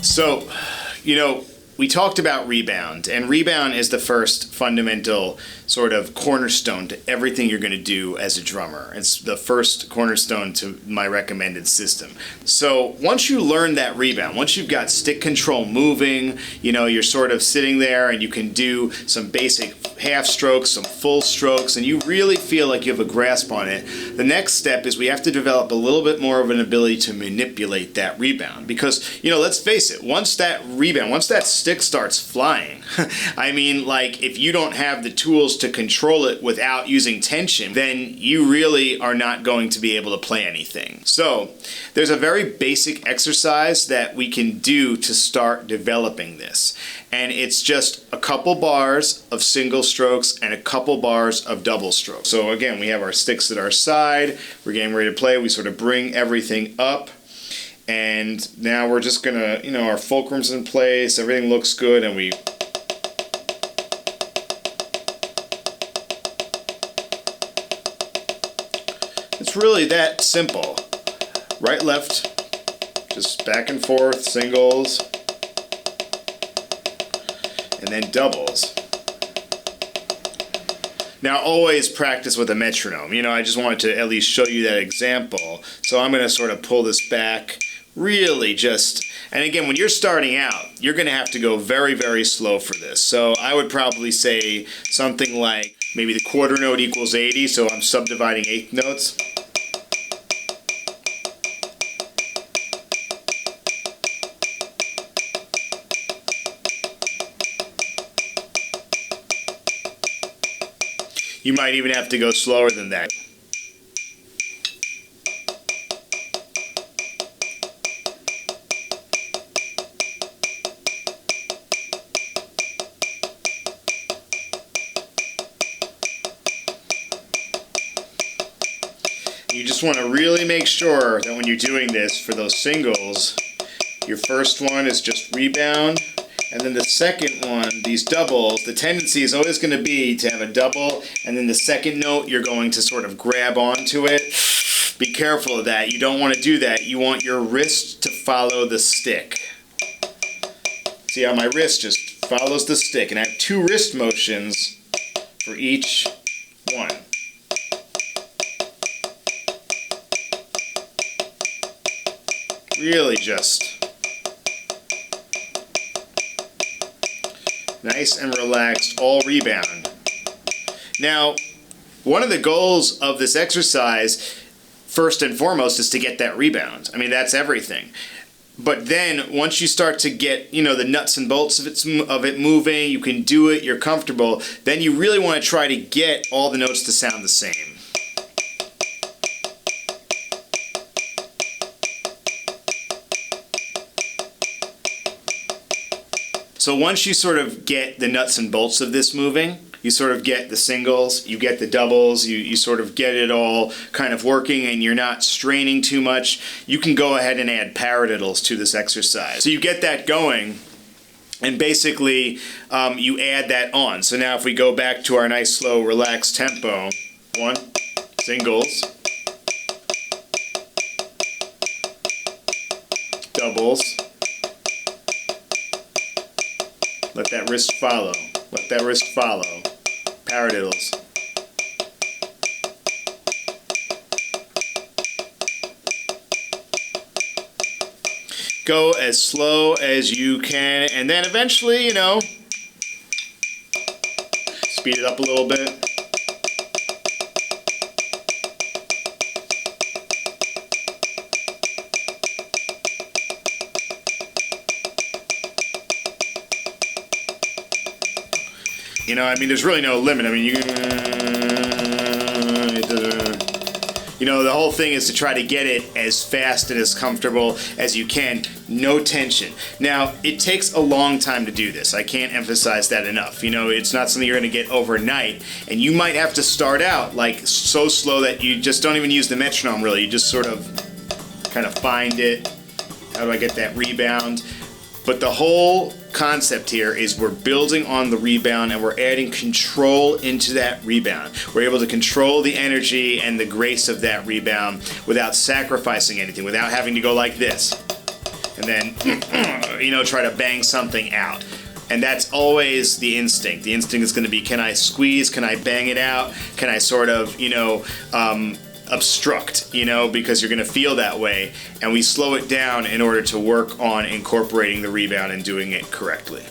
So, you know, we talked about Rebound, and Rebound is the first fundamental sort of cornerstone to everything you're going to do as a drummer. It's the first cornerstone to my recommended system. So once you learn that Rebound, once you've got stick control moving, you know, you're sort of sitting there and you can do some basic half strokes, some full strokes, and you really feel like you have a grasp on it, the next step is we have to develop a little bit more of an ability to manipulate that rebound. Because, you know, let's face it, once that rebound, once that stick starts flying, I mean, like, if you don't have the tools to control it without using tension, then you really are not going to be able to play anything. So there's a very basic exercise that we can do to start developing this, and it's just a couple bars of single strokes and a couple bars of double strokes. So again, we have our sticks at our side, we're getting ready to play, we sort of bring everything up, and now we're just gonna, you know, our fulcrum's in place, everything looks good, and we it's really that simple. Right, left, just back and forth, singles, and then doubles. Now always practice with a metronome. You know, I just wanted to at least show you that example. So I'm going to sort of pull this back, really just, and again, when you're starting out, you're going to have to go very, very slow for this. So I would probably say something like maybe the quarter note equals 80, so I'm subdividing eighth notes. You might even have to go slower than that. You just want to really make sure that when you're doing this for those singles, your first one is just rebound, and then the second one, these doubles, the tendency is always going to be to have a double, and then the second note you're going to sort of grab onto it. Be careful of that. You don't want to do that. You want your wrist to follow the stick. See how my wrist just follows the stick, and I have two wrist motions for each one. Really just nice and relaxed, all rebound. Now, one of the goals of this exercise, first and foremost, is to get that rebound. I mean, that's everything. But then, once you start to get, you know, the nuts and bolts of it moving, you can do it, you're comfortable, then you really want to try to get all the notes to sound the same. So once you sort of get the nuts and bolts of this moving, you sort of get the singles, you get the doubles, you sort of get it all kind of working and you're not straining too much, you can go ahead and add paradiddles to this exercise. So you get that going, and basically you add that on. So now if we go back to our nice slow relaxed tempo, one, singles, doubles, let that wrist follow. Let that wrist follow. Paradiddles. Go as slow as you can, and then eventually, you know, speed it up a little bit. You know, I mean, there's really no limit. I mean, you know, the whole thing is to try to get it as fast and as comfortable as you can. No tension. Now, it takes a long time to do this. I can't emphasize that enough. You know, it's not something you're going to get overnight, and you might have to start out like so slow that you just don't even use the metronome really. You just sort of kind of find it. How do I get that rebound? But the whole concept here is we're building on the rebound and we're adding control into that rebound. We're able to control the energy and the grace of that rebound without sacrificing anything, without having to go like this. And and then, you know, try to bang something out. And that's always the instinct. The instinct is going to be, can I squeeze? Can I bang it out? Can I sort of, you know, obstruct, you know, because you're going to feel that way. And we slow it down in order to work on incorporating the rebound and doing it correctly.